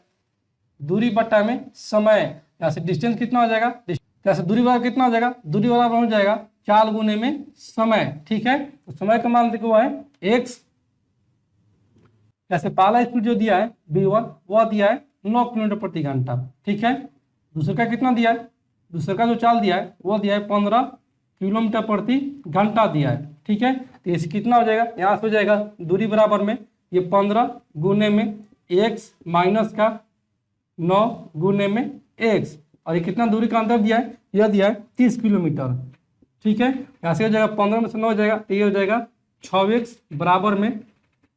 दूरी बट्टा में समय। यहाँ से डिस्टेंस कितना हो जाएगा, यहाँ से दूरी बराबर कितना हो जाएगा, दूरी बराबर हो जाएगा चाल गुने में समय। ठीक है, तो समय का मान देखो है x। जैसे पहला स्पीड जो दिया है v1 वह दिया है 9 किलोमीटर प्रति घंटा। ठीक है, दूसरे का कितना दिया है, दूसरे का जो चाल दिया है वो दिया है 15 किलोमीटर प्रति घंटा दिया है। ठीक है, तो इसे कितना हो जाएगा, यहाँ से हो जाएगा दूरी बराबर में ये 15 गुने में x माइनस का 9 गुने में x, और ये कितना दूरी का अंतर दिया है, यह दिया है 30 किलोमीटर। ठीक है, यहाँ से हो जाएगा 15 में से 9 हो जाएगा तो ये हो जाएगा 6x बराबर में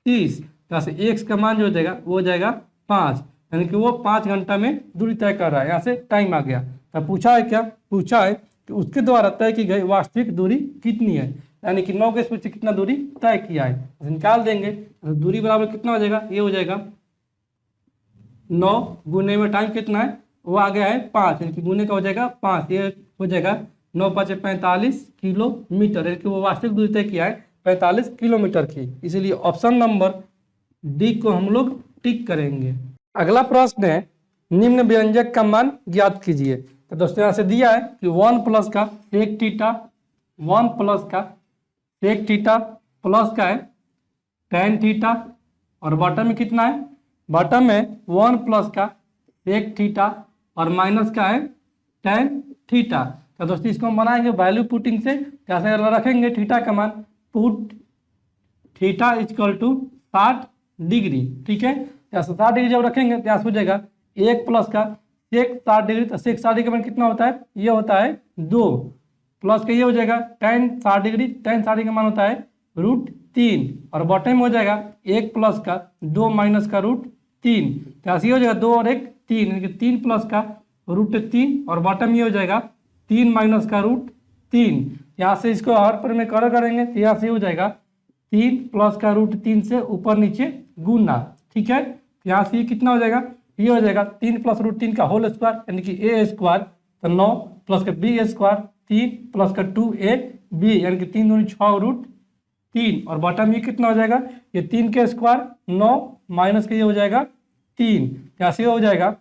30। यहाँ से x का मान जो हो जाएगा वो हो जाएगा 5, यानी कि वो 5 घंटा में दूरी तय कर रहा है। यहाँ से टाइम आ गया। तो पूछा है क्या, पूछा है कि उसके द्वारा तय की गई वास्तविक दूरी कितनी है, यानी कि 9 के स्पीड से कितना दूरी तय किया है, तो निकाल देंगे। तो दूरी बराबर कितना हो जाएगा, ये हो जाएगा 9 गुने में टाइम कितना है वो आ गया है 5, यानी कि गुने का हो जाएगा 5, ये हो जाएगा 9 5 45 किलोमीटर, यानी कि वो वास्तविक दूरी तय किया है 45 किलोमीटर की। इसीलिए ऑप्शन नंबर डी को हम लोग टिक करेंगे। अगला प्रश्न है, निम्न व्यंजक का मान ज्ञात कीजिए। तो दोस्तों यहाँ से दिया है कि 1 प्लस का सेक थीटा, 1 प्लस का सेक थीटा प्लस का है टेन थीटा, और बॉटम में कितना है, बॉटम में 1 प्लस का सेक थीटा और माइनस का है टेन थीटा। तो दोस्तों इसको हम बनाएंगे वैल्यू पुटिंग से। कैसे रखेंगे, थीटा का मान put theta equal to 60 degree. ठीक है, यहाँ से 60 डिग्री जब रखेंगे तो यहाँ से हो जाएगा 1 प्लस का सेक 60 डिग्री, तो सेक 60 डिग्री का मान कितना होता है, ये होता है 2, प्लस का ये हो जाएगा टेन 60 डिग्री, टेन 60 डिग्री का मान होता है √3, और बॉटम में हो जाएगा 1 प्लस का 2 माइनस का √3, तो यहाँ से ये हो जाएगा 2 और 1 3, यानी कि 3 प्लस का √3, और बॉटम ये हो जाएगा 3 माइनस का √3। यहाँ से इसको हर पर में कलर करेंगे तो यहाँ से हो जाएगा 3 प्लस का √3 से ऊपर नीचे गुना। ठीक है, यहाँ से ये कितना हो जाएगा, ये हो जाएगा 3 प्लस √3 का होल स्क्वायर, यानी कि a स्क्वायर, तो 9 प्लस का b स्क्वायर 3 प्लस का 2ab, यानी कि 3 दूनी 6 √3, और बॉटम ये कितना हो जाएगा, ये 3 के स्क्वायर 9 माइनस का ये हो जाएगा 3, यहाँ से हो जाएगा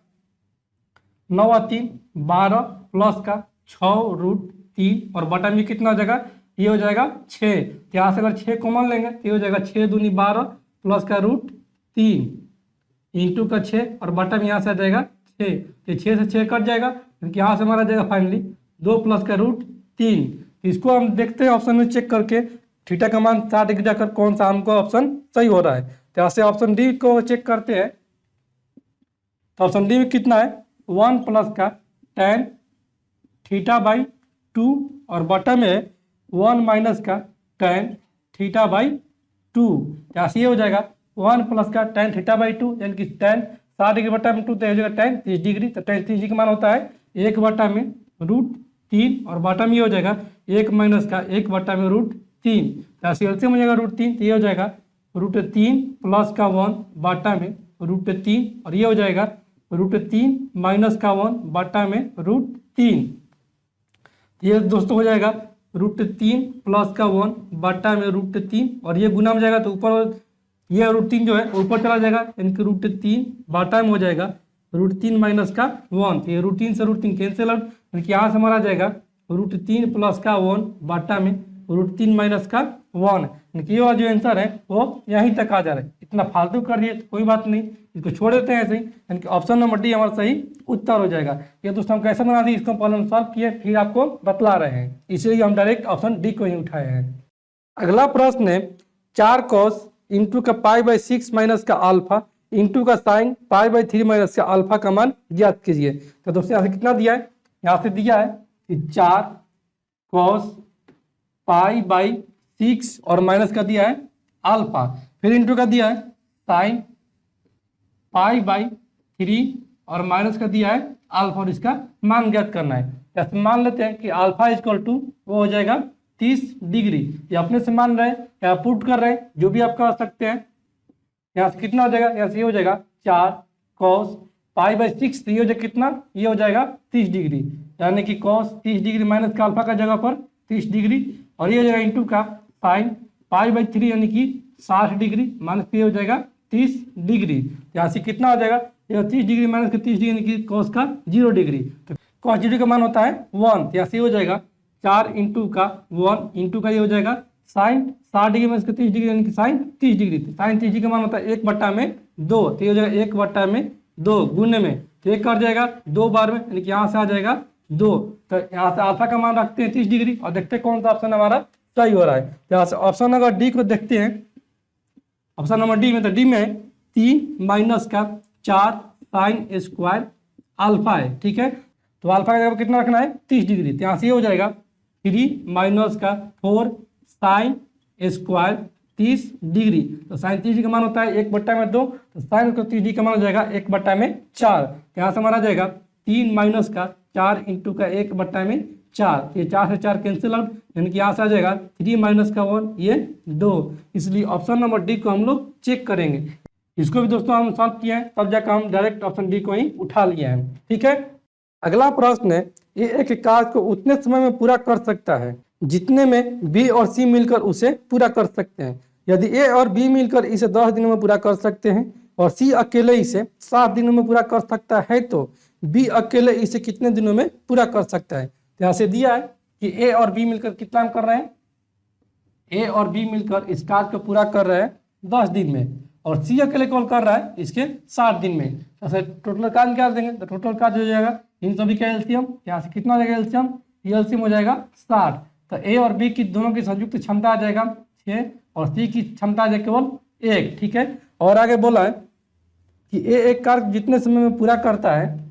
9 और 3 12 प्लस का 6 √3, और बॉटम ये कितना हो जाएगा, ये हो जाएगा 6। यहाँ से अगर 6 कॉमन लेंगे तो ये हो जाएगा 6 दूनी 12 प्लस का √3 इंटू का 6, और बटन यहाँ से आ जाएगा 6, तो 6 से 6 कट जाएगा, क्योंकि यहाँ से हमारा जाएगा फाइनली 2 प्लस का √3। इसको हम देखते हैं ऑप्शन में चेक करके थीटा का मान 60 डिग्री जाकर कौन सा हमको ऑप्शन सही हो रहा है। तो यहाँ से ऑप्शन डी को चेक करते हैं, तो ऑप्शन डी में कितना है, 1 प्लस का टेन थीटा बाई 2, और बटन में 1 माइनस का टेन थीटा बाई 2, यहाँ से ये हो जाएगा 1 प्लस का टेन थीटा बाई 2, यानी कि टेन 60 डिग्री बटा में 2 तो हो जाएगा टेन 30 डिग्री, तो टेन 30 डिग्री का मान होता है 1 बटा में √3, और बटा में ये हो जाएगा 1 माइनस का 1 बटा में √3, यहाँ से एलसीएम हो जाएगा √3, तो ये हो जाएगा √3 प्लस का 1 बटा में √3, और ये हो जाएगा √3 माइनस का 1 बटा में √3, ये दोस्तों हो जाएगा √3 प्लस का 1 बटा में √3, और ये गुना में जाएगा तो ऊपर ये √3 जो है ऊपर चला जाएगा, यानी कि √3 बटा में हो जाएगा √3 माइनस का 1, तो ये √3 से √3 कैंसिल आउट, यानी कि यहाँ से हमारा जाएगा √3 प्लस का 1 बटा में √3 माइनस का 1, यानी कि ये वाला जो आंसर है वो यहीं तक आ जा रहा है। इतना फालतू कर दिए तो कोई बात नहीं, इसको छोड़ देते हैं ऐसे ही, यानी कि ऑप्शन नंबर डी हमारा सही उत्तर हो जाएगा। ये दोस्तों हम कैसे बना दिए, इसको प्रॉब्लम सॉल्व किए फिर आपको बतला रहे हैं, इसलिए हम डायरेक्ट ऑप्शन डी को ही उठाए हैं। अगला प्रश्न है 4 cos इंटू का π/6 माइनस का अल्फा इंटू का साइन π/3 माइनस का अल्फा का मान ज्ञात कीजिए। तो दोस्तों यहाँ से कितना दिया है, यहाँ से दिया है कि 4 cos π/6 और माइनस का दिया है अल्फा, फिर इंटू का दिया है साइन π/3 और माइनस का दिया है अल्फा और इसका मान ज्ञात करना है। जैसे मान लेते हैं कि अल्फा इक्वल टू वो हो जाएगा 30 डिग्री, ये अपने से मान रहे हैं या पुट कर रहे हैं, जो भी आप कर सकते हैं। यहाँ से कितना हो जाएगा, यहाँ से ये हो जाएगा 4 cos π/6, ये हो जाएगा कितना, ये हो जाएगा 30 डिग्री, यानी कि cos 30 डिग्री माइनस का अल्फा का जगह पर 30 डिग्री, और ये हो जाएगा इंटू का साइन π/3 यानी कि 60 डिग्री माइनस ये हो जाएगा 30 डिग्री। यहाँ से कितना हो जाएगा, ये 30 डिग्री माइनस का 30 डिग्री यानी कि cos का 0 डिग्री, तो cos 0 का मान होता है 1, यहाँ से हो जाएगा 4 इंटू का 1 इंटू का ये हो जाएगा साइन 60 डिग्री माइनस का 30 डिग्री यानी कि साइन 30 डिग्री, तो साइन 30 डिग्री का मान होता है 1/2, तो ये हो जाएगा 1/2 गुने में, तो एक कर जाएगा 2 बार में, यानी कि यहाँ से आ जाएगा 2, तो यहाँ से अल्फा का मान रखते हैं 30 डिग्री और देखते हैं कौन सा ऑप्शन हमारा सही हो रहा है। तो यहाँ से ऑप्शन नंबर डी को देखते हैं, ऑप्शन नंबर डी में, तो डी में 3 माइनस का 4 साइन स्क्वायर अल्फा है, ठीक है, तो अल्फा का जगह कितना रखना है 30 डिग्री, तो यहाँ से ये हो जाएगा 3 माइनस का 4 साइन स्क्वायर 30 डिग्री, तो साइन 30 डिग्री का मान होता है 1/2, तो साइन 30 डिग्री का मान हो जाएगा 1/4, तो यहाँ से हमारा जाएगा 3 माइनस का 4 इंटू का 1/4, ये 4 से 4 कैंसिल आउट, यानी कि यहाँ से आ जाएगा 3 माइनस का 1 ये 2, इसलिए ऑप्शन नंबर डी को हम लोग चेक करेंगे। इसको भी दोस्तों हम सॉल्व किए हैं, तब जाकर हम डायरेक्ट ऑप्शन डी को ही उठा लिए हैं, ठीक है। अगला प्रश्न है, ये एक कार्य को उतने समय में पूरा कर सकता है जितने में बी और सी मिलकर उसे पूरा कर सकते हैं। यदि ए और बी मिलकर इसे 10 दिनों में पूरा कर सकते हैं और सी अकेले इसे 7 दिनों में पूरा कर सकता है, तो बी अकेले इसे कितने दिनों में पूरा कर सकता है। तो यहाँ से दिया है कि ए और बी मिलकर कितना कर रहे हैं, ए और बी मिलकर इस कार्य को पूरा कर रहे हैं 10 दिन में, और सी अकेले कॉल कर रहा है इसके 7 दिन में। तो टोटल कार्य क्या देंगे, तो टोटल कार्य हो जाएगा इन सभी का एलसीएम, यहाँ से कितना हो जाएगा एलसीएम, ये एलसीएम हो जाएगा 60, तो ए और बी की दोनों की संयुक्त क्षमता आ जाएगा 6 और सी की क्षमता आ जाएगा केवल 1, ठीक है। और आगे बोला है कि ए एक कार्य जितने समय में पूरा करता है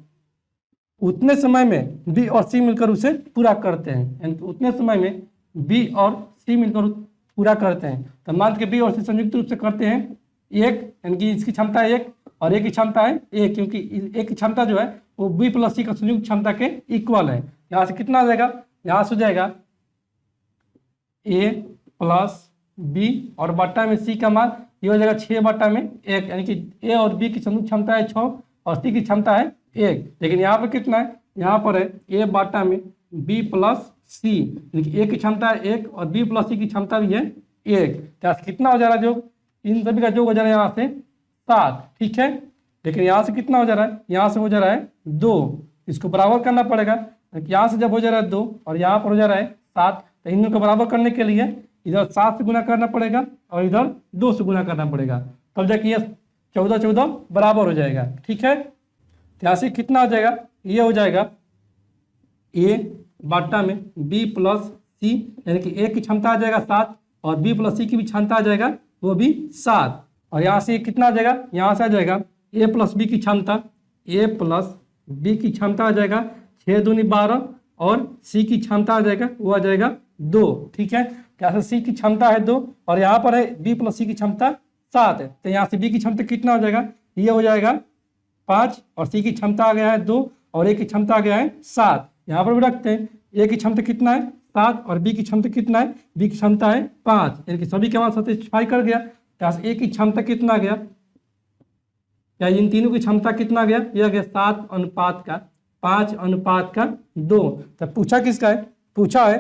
उतने समय में बी और सी मिलकर उसे पूरा करते हैं, यानी उतने समय में बी और सी मिलकर पूरा करते हैं। तो मान के बी और सी संयुक्त रूप से करते हैं 1, यानी कि इसकी क्षमता है 1 और ए की क्षमता है 1, क्योंकि ए की क्षमता जो है वो बी प्लस सी का संयुक्त क्षमता के इक्वल है। यहाँ से कितना आ जाएगा, यहाँ से हो जाएगा ए प्लस बी और बट्टा में सी का मान ये हो जाएगा 6/1, यानी कि ए और बी की संयुक्त क्षमता है 6 और सी की क्षमता है 1, लेकिन यहाँ पर कितना है, यहाँ पर है ए बट्टा में बी प्लस सी, यानी कि ए की क्षमता है 1 और बी प्लस सी की क्षमता भी है 1, तो कितना हो जा रहा है जो इन सभी का योग हो जा रहा है यहाँ से 7, ठीक है। लेकिन यहाँ से कितना हो जा रहा है, यहाँ से हो जा रहा है 2, इसको बराबर करना पड़ेगा, यहाँ से जब हो जा रहा है 2 और यहाँ पर हो जा रहा है 7, तो इन को बराबर करने के लिए इधर 7 से गुना करना पड़ेगा और इधर 2 से गुना करना पड़ेगा, तब जाके ये 14 बराबर हो जाएगा, ठीक है। तो यहाँ से कितना हो जाएगा, ये हो जाएगा ए बट्टा में बी प्लस सी, यानी कि ए की क्षमता आ जाएगा 7 और बी प्लस सी की भी क्षमता आ जाएगा वो भी 7, और यहाँ से कितना आ जाएगा, यहाँ से आ जाएगा ए प्लस बी की क्षमता, ए प्लस बी की क्षमता आ जाएगा 6 दूनी 12 और सी की क्षमता आ जाएगा वो आ जाएगा 2, ठीक है। यहाँ से सी की क्षमता है 2 और यहाँ पर है बी प्लस सी की क्षमता 7 है, तो यहाँ से बी की क्षमता कितना हो जाएगा, ये हो जाएगा 5 और सी की क्षमता आ गया है 2 और ए की क्षमता आ गया है 7, यहाँ पर भी रखते हैं ए की क्षमता कितना है 7 और बी की क्षमता कितना है, बी की क्षमता है 5, यानी कि सभी के मान सेटिस्फाई कर गया। यहाँ से ए की क्षमता कितना आ गया, या इन तीनों की क्षमता कितना आ गया, यह आ गया 7:5:2, तो पूछा किसका है, पूछा है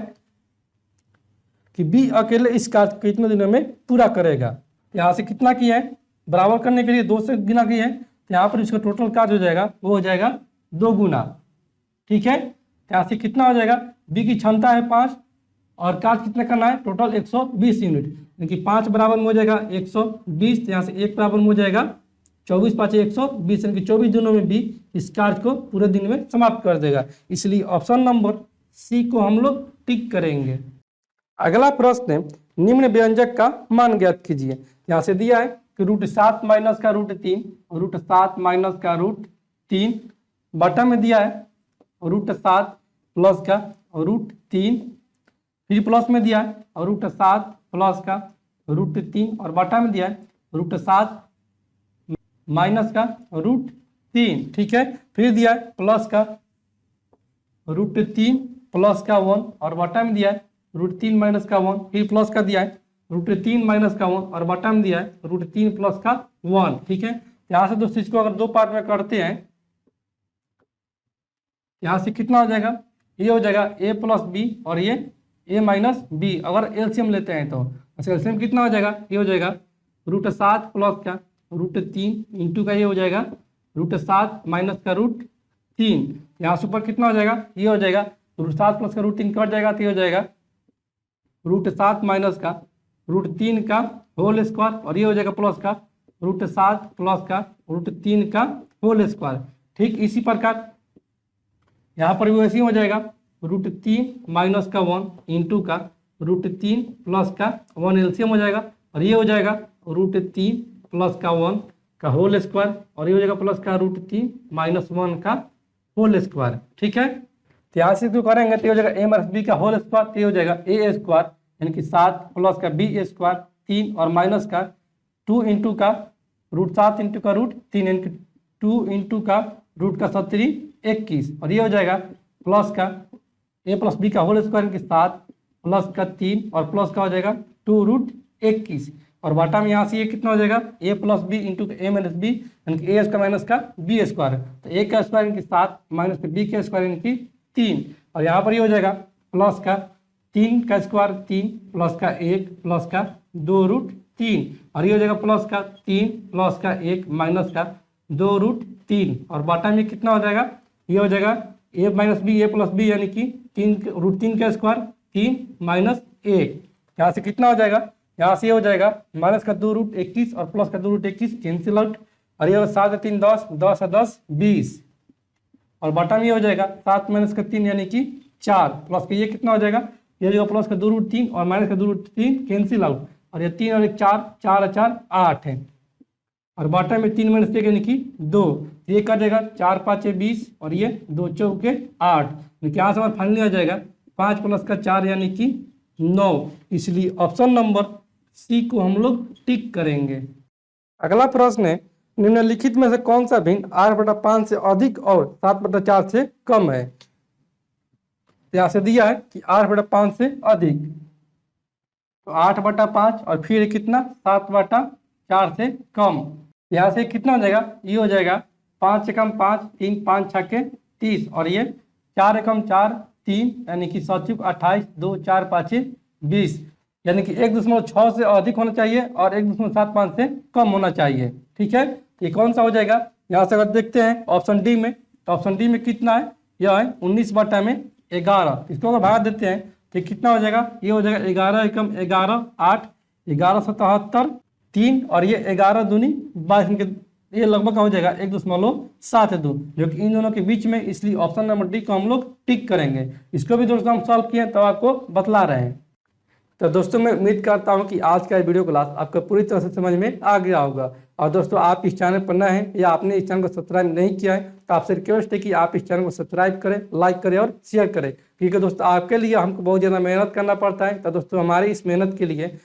कि बी अकेले इस कार्य को कितने दिनों में पूरा करेगा। यहाँ से कितना किया है, बराबर करने के लिए 2 से गुना किया है, तो यहाँ पर इसका टोटल कार्य हो जाएगा वो हो जाएगा 2 गुना, ठीक है। यहाँ से कितना हो जाएगा, बी की क्षमता है 5 और काज कितने करना है, टोटल 120 यूनिट, यानी कि 5 बराबर में हो जाएगा 120, तो यहाँ से 1 बराबर में हो जाएगा 24 5 120, यानी कि 24 दिनों में भी इस कार्य को पूरे दिन में समाप्त कर देगा। इसलिए ऑप्शन नंबर सी को हम लोग टिक करेंगे। अगला प्रश्न है, निम्न व्यंजक का मान ज्ञात कीजिए। यहाँ से दिया है कि √7 माइनस का √3, √7 माइनस का √3, बटा में दिया है √7 प्लस का √3, फिर प्लस में दिया है √7 प्लस का √3, और बटा में दिया है √7 माइनस का √3, ठीक है। फिर दिया है प्लस का √3 प्लस का 1, और बटा में दिया है √3 माइनस का 1, फिर प्लस का दिया है √3 माइनस का 1, और बटा में दिया है √3 प्लस का 1, ठीक है। यहाँ से दोस्तों इसको अगर दो पार्ट में करते हैं, यहाँ से कितना हो जाएगा, ये हो जाएगा a प्लस बी और ये a माइनस बी। अगर एलसीएम लेते हैं तो एलसीएम कितना हो जाएगा, ये हो जाएगा √7 प्लस का √3 इंटू का ये हो जाएगा √7 माइनस का √3। यहाँ से ऊपर कितना हो जाएगा, ये हो जाएगा √7 प्लस का √3 कट जाएगा, तो ये हो जाएगा √7 माइनस का √3 का होल स्क्वायर, और ये हो जाएगा प्लस का √7 प्लस का √3 का होल स्क्वायर। ठीक इसी प्रकार यहाँ पर भी वैसे ही हो जाएगा √3 माइनस का 1 इंटू का √3 प्लस का 1 एलसीएम हो जाएगा, और ये हो जाएगा √3 प्लस का 1 का होल स्क्वायर, और ये हो जाएगा प्लस का √3 माइनस 1 का होल स्क्वायर, ठीक है। तो यहाँ से जो करेंगे तो हो जाएगा a माइनस बी का होल स्क्वायर, तो हो जाएगा a स्क्वायर यानी कि 7 प्लस का b स्क्वायर 3, और माइनस का 2 इंटू का √7 इंटू का √3 यानी कि 2 इंटू का रूट का 7 21, और ये हो जाएगा प्लस का a प्लस बी का होल स्क्वायर यानी कि 7 प्लस का 3, और प्लस का हो जाएगा 2√21, और बटा में यहाँ से ये कितना हो जाएगा a plus b into a minus b यानी कि a स्क्वायर माइनस का b स्क्वायर, तो a का स्क्वायर यानी कि 7 माइनस का b का स्क्वायर यानी कि 3, और यहाँ पर ये हो जाएगा प्लस का 3 का स्क्वायर 3 प्लस का 1 प्लस का 2√3, और ये हो जाएगा प्लस का 3 प्लस का 1 माइनस का 2√3, और बटा में कितना हो जाएगा, ये हो जाएगा a minus b a plus b यानी कि 3 का स्क्वायर 3 माइनस 1, यहाँ से कितना हो जाएगा, यहाँ से ये हो जाएगा माइनस का 2√21 और प्लस का 2√21 कैंसिल आउट, और ये होगा 7 3 10 10 10 20, और बटा में ये हो जाएगा 7 माइनस का 3 यानी कि 4, प्लस का ये कितना हो जाएगा, ये जो प्लस का 2√3 और माइनस का 2√3 कैंसिल आउट, और ये 3 और 1 4 4 4 8 है, और बटा में 3 माइनस 1 यानी कि 2, ये कर देगा 4 5 20, और ये 2 चौके 8, यहाँ से हमारा फाइनली आ जाएगा 5 प्लस का 4 यानी कि 9। इसलिए ऑप्शन नंबर सी को हम लोग टिक करेंगे। अगला प्रश्न है, निम्नलिखित में से कौन सा भिन्न 8/5 से अधिक और 7/4 से कम है। यहाँ से दिया है कि 8/5 से अधिक, तो 8/5 और फिर कितना 7/4 से कम। यहाँ से कितना हो जाएगा, ये हो जाएगा 5 से कम 5 3 5 6 के 30, और ये 4 एकम 4 3 यानी कि 7 28 2 4 5 20, यानी कि 1.6 से अधिक होना चाहिए और 1.75 से कम होना चाहिए, ठीक है। ये कौन सा हो जाएगा, यहाँ से अगर देखते हैं ऑप्शन डी में, तो ऑप्शन डी में कितना है, यह है 19/11, इसको अगर भाग देते हैं तो कितना हो जाएगा, ये हो जाएगा 11 एकम 11 8 1177 3, और ये 11 दूनी 22, ये लगभग हो जाएगा 1.72, जो कि इन दोनों के बीच में, इसलिए ऑप्शन नंबर डी को हम लोग टिक करेंगे। इसको भी दोस्तों हम सॉल्व किए तो आपको बतला रहे हैं। तो दोस्तों मैं उम्मीद करता हूं कि आज का वीडियो क्लास आपको पूरी तरह से समझ में आ गया होगा। और दोस्तों आप इस चैनल पर नए हैं या आपने इस चैनल को सब्सक्राइब नहीं किया है, तो आपसे रिक्वेस्ट है कि आप इस चैनल को सब्सक्राइब करें, लाइक करें और शेयर करें, क्योंकि दोस्तों आपके लिए हमको बहुत ज़्यादा मेहनत करना पड़ता है। तो दोस्तों हमारी इस मेहनत के लिए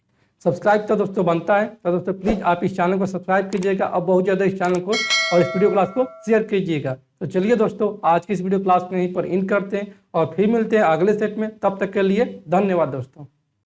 सब्सक्राइब तो दोस्तों बनता है। तो दोस्तों प्लीज़ आप इस चैनल को सब्सक्राइब कीजिएगा और बहुत ज़्यादा इस चैनल को और इस वीडियो क्लास को शेयर कीजिएगा। तो चलिए दोस्तों आज की इस वीडियो क्लास में यहीं पर इन करते हैं और फिर मिलते हैं अगले सेट में। तब तक के लिए धन्यवाद दोस्तों।